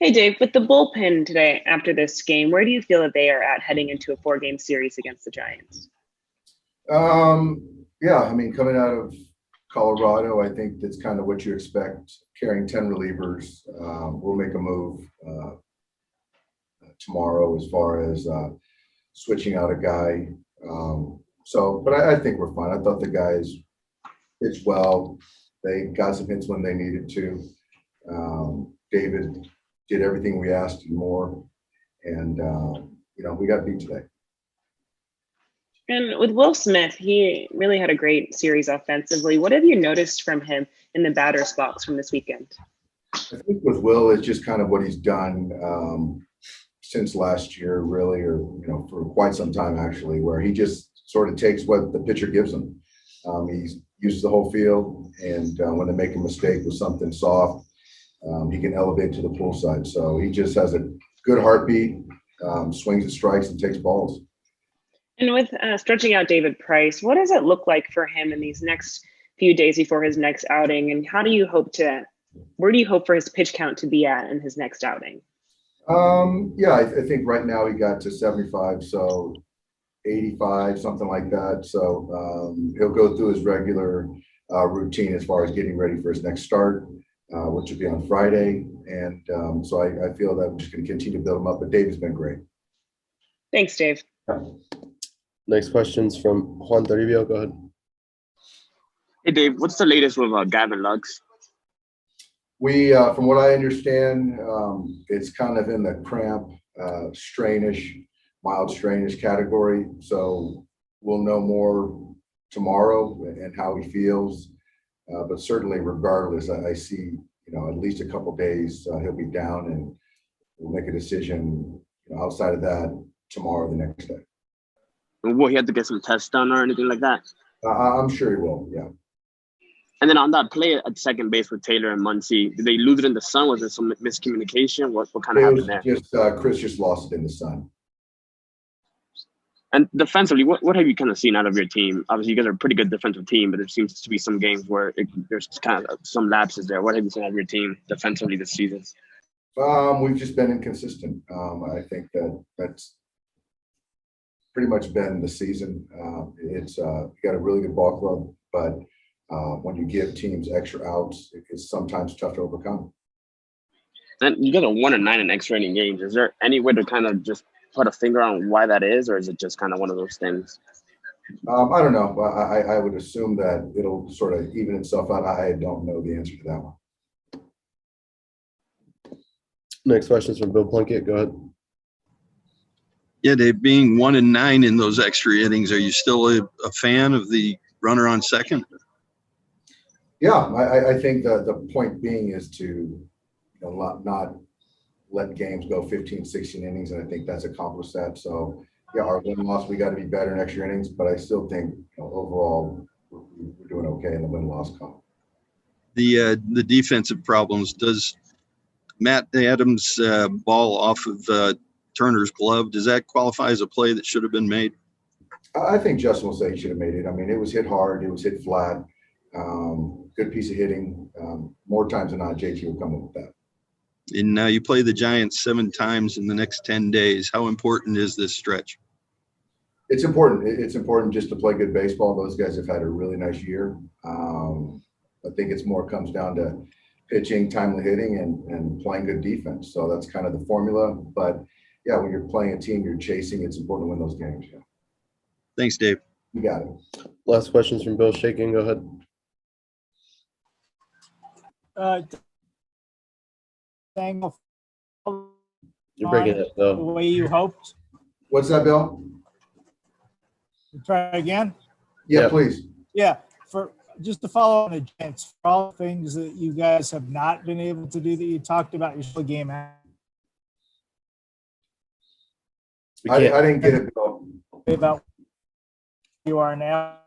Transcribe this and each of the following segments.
Hey Dave, with the bullpen today after this game, where do you feel that they are at heading into a four-game series against the Giants? Yeah, I mean, coming out of Colorado, I think that's kind of what you expect. Carrying 10 relievers, we'll make a move tomorrow as far as switching out a guy. But I think we're fine. I thought the guys pitched well. They got some hits when they needed to. David did everything we asked and more, and we got beat today. And with Will Smith, he really had a great series offensively. What have you noticed from him in the batter's box from this weekend? I think with Will, it's just kind of what he's done since last year, really, or for quite some time actually, where he just sort of takes what the pitcher gives him. He uses the whole field, and when they make a mistake with something soft, he can elevate to the pull side. So he just has a good heartbeat, swings and strikes, and takes balls. And with stretching out David Price, what does it look like for him in these next few days before his next outing? And where do you hope for his pitch count to be at in his next outing? Yeah, I think right now he got to 75, so 85, something like that. So he'll go through his regular routine as far as getting ready for his next start, which will be on Friday. And so I feel that we're just going to continue to build him up. But Dave's been great. Thanks, Dave. Next question's from Juan Toribio. Go ahead. Hey, Dave, what's the latest with Gavin Lux? We, from what I understand, it's kind of in the cramp, mild strainish category. So we'll know more tomorrow and how he feels. But certainly, regardless, I see at least a couple days he'll be down, and we'll make a decision outside of that tomorrow, the next day. Will he have to get some tests done or anything like that? I'm sure he will. Yeah. And then on that play at second base with Taylor and Muncy, did they lose it in the sun? Was there some miscommunication? What kind of happened there? Just Chris just lost it in the sun. And defensively, what have you kind of seen out of your team? Obviously, you guys are a pretty good defensive team, but there seems to be some games where there's kind of some lapses there. What have you seen out of your team defensively this season? We've just been inconsistent. I think that's pretty much been the season. It's got a really good ball club, but when you give teams extra outs, it's sometimes tough to overcome. And you guys are 1-9 in extra inning games. Is there any way to kind of just put a finger on why that is, or is it just kind of one of those things? I don't know. I would assume that it'll sort of even itself out. I don't know the answer to that one. Next question is from Bill Plunkett. Go ahead. Yeah, Dave, being 1-9 in those extra innings, are you still a fan of the runner on second? Yeah, I think the point being is to not let games go 15, 16 innings, and I think that's accomplished that. So, yeah, our win-loss, we got to be better in extra innings, but I still think overall we're doing okay in the win-loss column. The defensive problems, does Matt Adams' ball off of Turner's glove, does that qualify as a play that should have been made? I think Justin will say he should have made it. I mean, it was hit hard. It was hit flat. Good piece of hitting. More times than not, JT will come up with that. And now you play the Giants 7 times in the next 10 days. How important is this stretch? It's important. It's important just to play good baseball. Those guys have had a really nice year. I think it's more comes down to pitching, timely hitting, and playing good defense. So that's kind of the formula. But, yeah, when you're playing a team you're chasing, it's important to win those games. Yeah. Thanks, Dave. You got it. Last questions from Bill Shaking. Go ahead. You're breaking it, the though. way you hoped. What's that, Bill? Try again. Yeah, please. Yeah, for just to follow on the Giants, for all the things that you guys have not been able to do that you talked about your game. I didn't get it, Bill. About you are now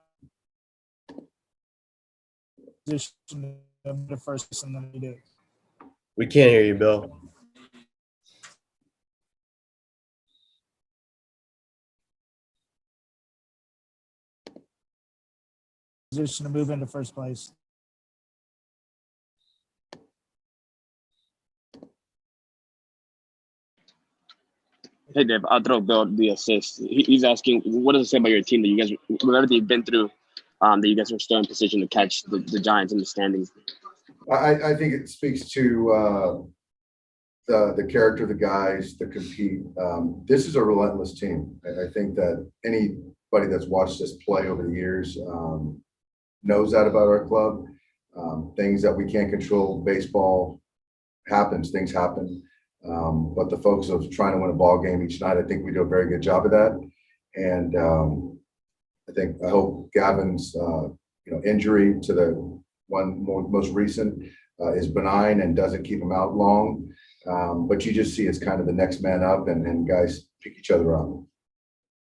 position the first and then you do. We can't hear you, Bill. Position to move into first place. Hey, Dave, I'll throw Bill the assist. He's asking, what does it say about your team that you guys, with everything you've been through, that you guys are still in position to catch the Giants in the standings? I think it speaks to the character of the guys that compete. This is a relentless team. I think that anybody that's watched us play over the years knows that about our club. Things that we can't control, baseball happens, things happen. But the folks of trying to win a ball game each night, I think we do a very good job of that. And I hope Gavin's injury to the most recent is benign and doesn't keep him out long. But you just see it's kind of the next man up, and guys pick each other up.